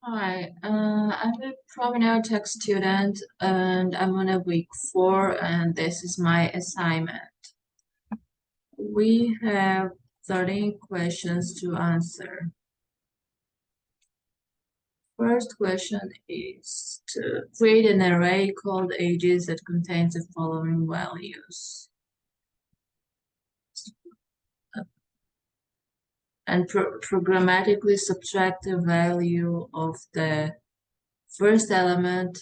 Hi, I'm a Promenade Tech student and I'm on a week 4 and this is my assignment. We have 13 questions to answer. First question is to create an array called ages that contains the following values. And programmatically subtract the value of the first element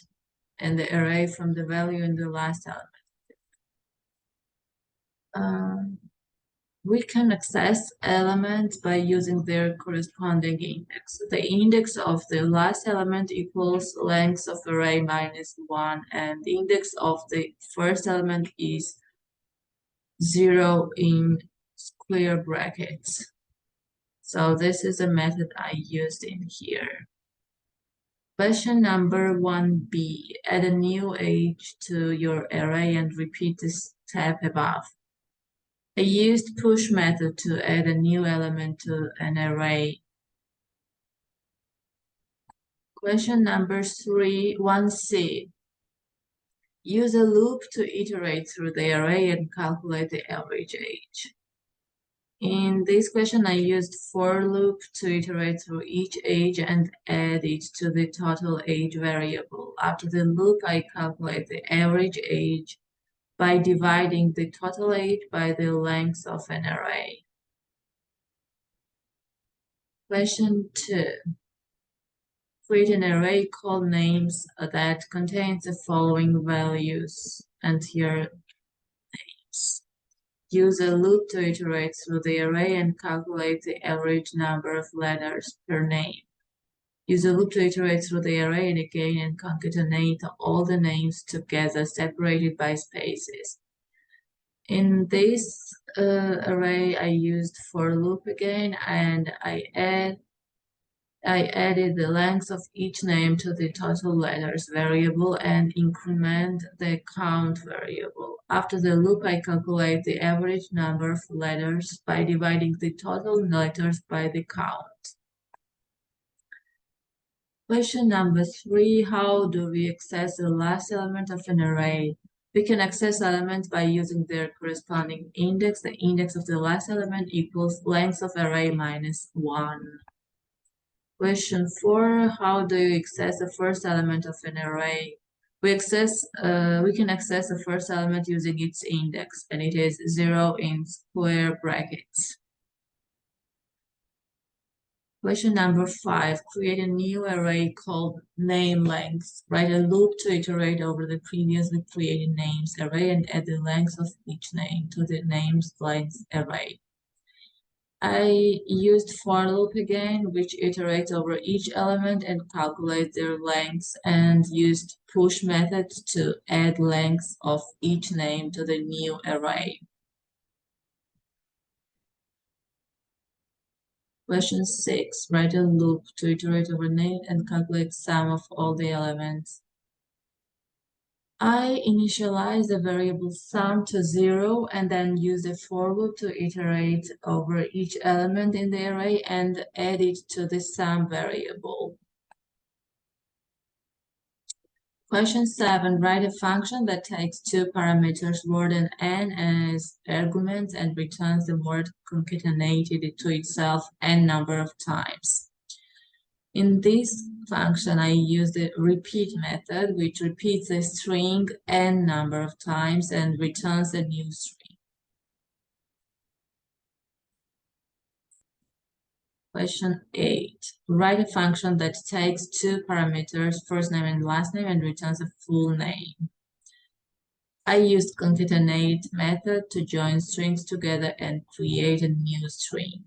in the array from the value in the last element. We can access elements by using their corresponding index. The index of the last element equals length of array minus 1, and the index of the first element is 0 in square brackets. So this is a method I used in here. Question number 1b. Add a new age to your array and repeat the step above. I used push method to add a new element to an array. Question number 1c. Use a loop to iterate through the array and calculate the average age. In this question, I used for loop to iterate through each age and add it to the total age variable. After the loop, I calculate the average age by dividing the total age by the length of an array. Question 2. Create an array called names that contains the following values, and here names. Use a loop to iterate through the array and calculate the average number of letters per name. Use a loop to iterate through the array and again and concatenate all the names together, separated by spaces. In this array, I used for loop again, and I added the length of each name to the total letters variable and increment the count variable. After the loop, I calculate the average number of letters by dividing the total letters by the count. Question number 3, how do we access the last element of an array? We can access elements by using their corresponding index. The index of the last element equals length of array minus 1. Question 4, how do you access the first element of an array? We can access the first element using its index, and it is 0 in square brackets. Question number 5, create a new array called name length. Write a loop to iterate over the previously created names array and add the length of each name to the names length array. I used for loop again, which iterates over each element and calculates their lengths, and used push method to add lengths of each name to the new array. Question 6, write a loop to iterate over name and calculate sum of all the elements. I initialize the variable sum to 0 and then use the for loop to iterate over each element in the array and add it to the sum variable. Question 7, write a function that takes two parameters, word and n, as arguments and returns the word concatenated to itself n number of times. In this function, I use the repeat method, which repeats the string n number of times and returns a new string. Question 8. Write a function that takes two parameters, first name and last name, and returns a full name. I used concatenate method to join strings together and create a new string.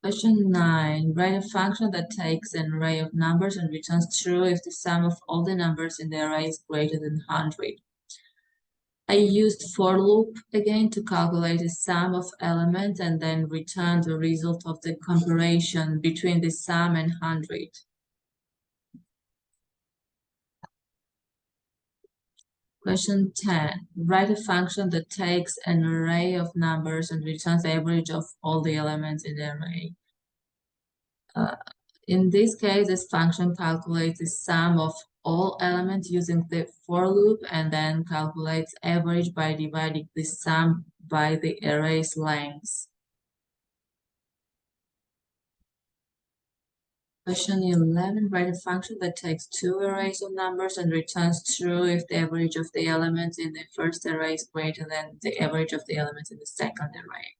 Question 9. Write a function that takes an array of numbers and returns true if the sum of all the numbers in the array is greater than 100. I used for loop again to calculate the sum of elements and then return the result of the comparison between the sum and 100. Question 10. Write a function that takes an array of numbers and returns the average of all the elements in the array. In this case, this function calculates the sum of all elements using the for loop and then calculates average by dividing the sum by the array's length. Question 11, write a function that takes two arrays of numbers and returns true if the average of the elements in the first array is greater than the average of the elements in the second array.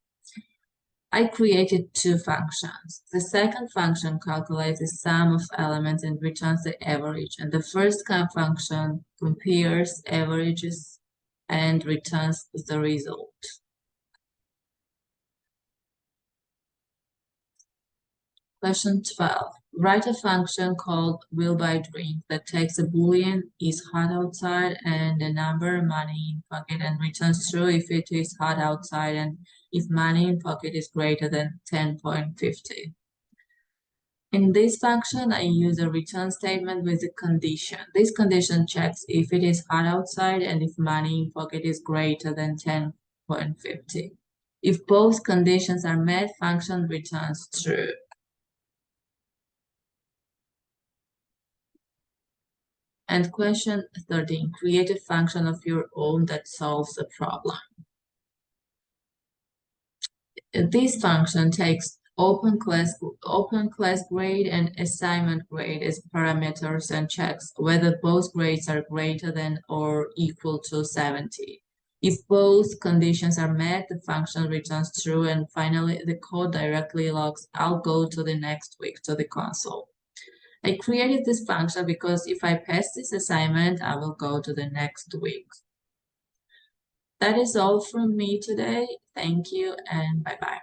I created two functions. The second function calculates the sum of elements and returns the average, and the first function compares averages and returns the result. Question 12. Write a function called will by drink that takes a boolean is hot outside and the number money in pocket and returns true if it is hot outside and if money in pocket is greater than 10.50. In this function, I use a return statement with a condition. This condition checks if it is hot outside and if money in pocket is greater than 10.50. If both conditions are met, function returns true. And question 13, create a function of your own that solves a problem. This function takes open class grade and assignment grade as parameters and checks whether both grades are greater than or equal to 70. If both conditions are met, the function returns true, and finally the code directly logs I'll go to the next week to the console. I created this function because if I pass this assignment, I will go to the next week. That is all from me today. Thank you and bye-bye.